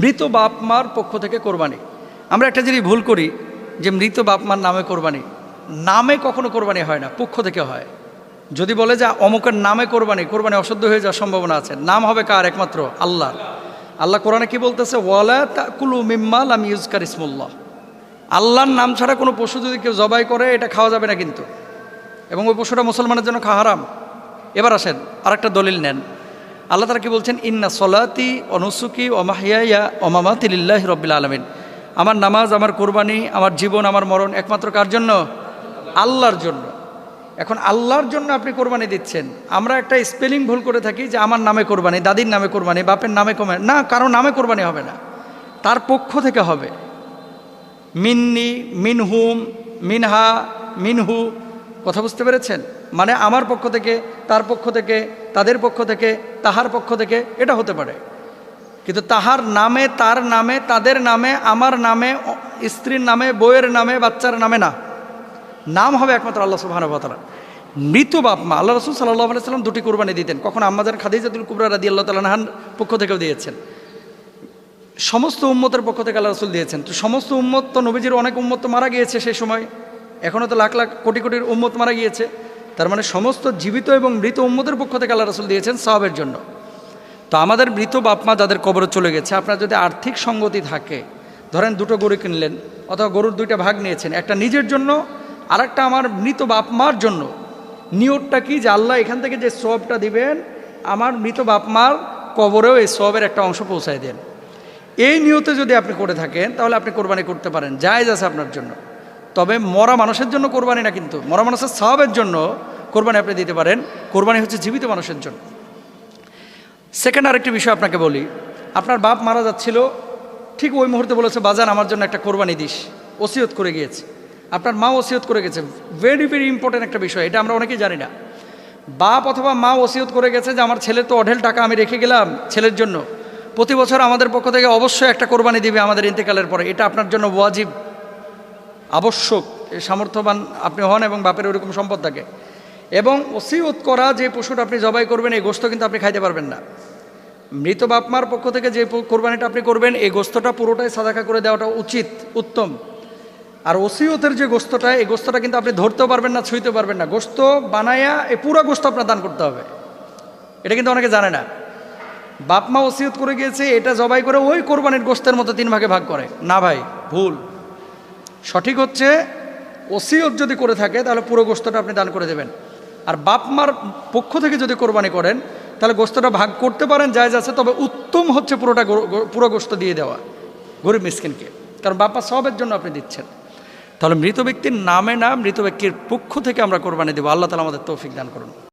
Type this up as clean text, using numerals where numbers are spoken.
মৃত বাপ মার পক্ষ থেকে কোরবানি। আমরা একটা জিনিস ভুল করি যে মৃত বাপ মার নামে কোরবানি। নামে কখনো কোরবানি হয় না, পক্ষ থেকে হয়। যদি বলে যে অমুকের নামে কোরবানি, কোরবানি অশুদ্ধ হয়ে যাওয়ার সম্ভাবনা আছে। নাম হবে কার? একমাত্র আল্লাহ। আল্লাহ কোরআনে কি বলতেছে? ওয়ালা তাকুলু মিম্মা লাম ইউজকার ইসমুল্লাহ। আল্লাহর নাম ছাড়া কোনো পশু যদি কেউ জবাই করে এটা খাওয়া যাবে না কিন্তু, এবং ওই পশুটা মুসলমানের জন্য খাওয়া হারাম। এবার আসেন আরেকটা দলিল নেন। আল্লাহ তাআলা কি বলছেন? ইন্না সলাতি ও নুসুকি ও মাহিয়া ও মামাতি লিল্লাহি রাব্বিল আলামিন। আমার নামাজ, আমার কোরবানি, আমার জীবন, আমার মরণ একমাত্র কার জন্য? আল্লাহর জন্য। এখন আল্লাহর জন্য আপনি কোরবানি দিচ্ছেন। আমরা একটা স্পেলিং ভুল করে থাকি যে আমার নামে কোরবানি, দাদির নামে কোরবানি, বাপের নামে কোরবানি। না, কারো নামে কোরবানি হবে না, তার পক্ষ থেকে হবে। মিন্নি, মিনহুম, মিনহা, মিনহু। কথা বুঝতে পেরেছেন? মানে আমার পক্ষ থেকে, তার পক্ষ থেকে, তাদের পক্ষ থেকে, তাহার পক্ষ থেকে, এটা হতে পারে। কিন্তু তাহার নামে, তার নামে, তাদের নামে, আমার নামে, স্ত্রীর নামে, বউয়ের নামে, বাচ্চার নামে না। নাম হবে একমাত্র আল্লাহ সুবহানাহু ওয়া তাআলা। মৃত বাপ মা, আল্লাহ রাসূল সাল্লাল্লাহু আলাইহি ওয়াসাল্লাম দুটি কোরবানি দিতেন। কখন আম্মাজান খাদিজাতুল কুবরা রাদিয়াল্লাহু তাআলা আনহার পক্ষ থেকেও দিয়েছেন, সমস্ত উম্মতের পক্ষ থেকে আল্লাহ রাসূল দিয়েছেন। তো সমস্ত উম্মত তো, নবীজির অনেক উম্মত তো মারা গিয়েছে সেই সময়, এখনও তো লাখ লাখ কোটি কোটির উম্মত মারা গিয়েছে। তার মানে সমস্ত জীবিত এবং মৃত উম্মতের পক্ষ থেকে আল্লাহ রাসূল দিয়েছেন সওয়াবের জন্য। তো আমাদের মৃত বাপ মা যাদের কবরে চলে গেছে, আপনার যদি আর্থিক সঙ্গতি থাকে, ধরেন দুটো গরু কিনলেন অথবা গরুর দুইটা ভাগ নিয়েছেন, একটা নিজের জন্য আর একটা আমার মৃত বাপ মার জন্য। নিয়তটা কি? যে আল্লাহ এখান থেকে যে সওয়াবটা দিবেন, আমার মৃত বাপ মার কবরেও এই সওয়াবের একটা অংশ পৌঁছায় দেন। এই নিয়তে যদি আপনি করে থাকেন তাহলে আপনি কোরবানি করতে পারেন, জায়েজ আছে আপনার জন্য। তবে মরা মানুষের জন্য কোরবানি না, কিন্তু মরা মানুষের সওয়াবের জন্য কোরবানি আপনি দিতে পারেন। কোরবানি হচ্ছে জীবিত মানুষের জন্য। সেকেন্ড আরেকটি বিষয় আপনাকে বলি। আপনার বাপ মারা যাচ্ছিল, ঠিক ওই মুহূর্তে বলেছে বাজান আমার জন্য একটা কোরবানি দিস, ওসিয়ত করে গিয়েছে। আপনার মা ওসিয়ত করে গেছে। ভেরি ভেরি ইম্পর্টেন্ট একটা বিষয়, এটা আমরা অনেকেই জানি না। বাপ অথবা মা ওসিয়ত করে গেছে যে আমার ছেলের তো অঢেল টাকা আমি রেখে গেলাম ছেলের জন্য, প্রতি বছর আমাদের পক্ষ থেকে অবশ্যই একটা কোরবানি দিবে আমাদের ইন্তেকালের পরে। এটা আপনার জন্য ওয়াজিব, আবশ্যক। সামর্থ্যবান আপনি হন এবং বাপের ওরকম সম্পদ থাকে। এবং ওসিয়ত করা যে পশুটা আপনি জবাই করবেন, এই গোশত কিন্তু আপনি খাইতে পারবেন না। মৃত বাপ মার পক্ষ থেকে যে কোরবানিটা আপনি করবেন, এই গোশতটা পুরোটাই সাদাকা করে দেওয়াটা উচিত, উত্তম। আর ওসিয়তের যে গোশতটা, এই গোশতটা কিন্তু আপনি ধরতেও পারবেন না, ছুঁইতে পারবেন না। গোশত বানায়া এই পুরো গোশত আপনার দান করতে হবে। এটা কিন্তু অনেকে জানে না। বাপ মা ওসিয়ত করে গিয়েছে, এটা জবাই করে ওই কোরবানির গোশতের মতো 3 ভাগে ভাগ করে না। ভাই, ভুল। সঠিক হচ্ছে ওসিয়ত যদি করে থাকে তাহলে পুরো গোশতটা আপনি দান করে দেবেন। আর বাপ মার পক্ষ থেকে যদি কোরবানি করেন তাহলে গোশতটা ভাগ করতে পারেন, জায়েজ আছে। তবে উত্তম হচ্ছে পুরো গোশত দিয়ে দেওয়া গরিব মিসকিনকে, কারণ বাপ মা সওয়াবের জন্য আপনি দিচ্ছেন। তাহলে মৃত ব্যক্তির নামে না, মৃত ব্যক্তির পক্ষ থেকে আমরা কোরবানি দেবো। আল্লাহ তাআলা আমাদের তৌফিক দান করুন।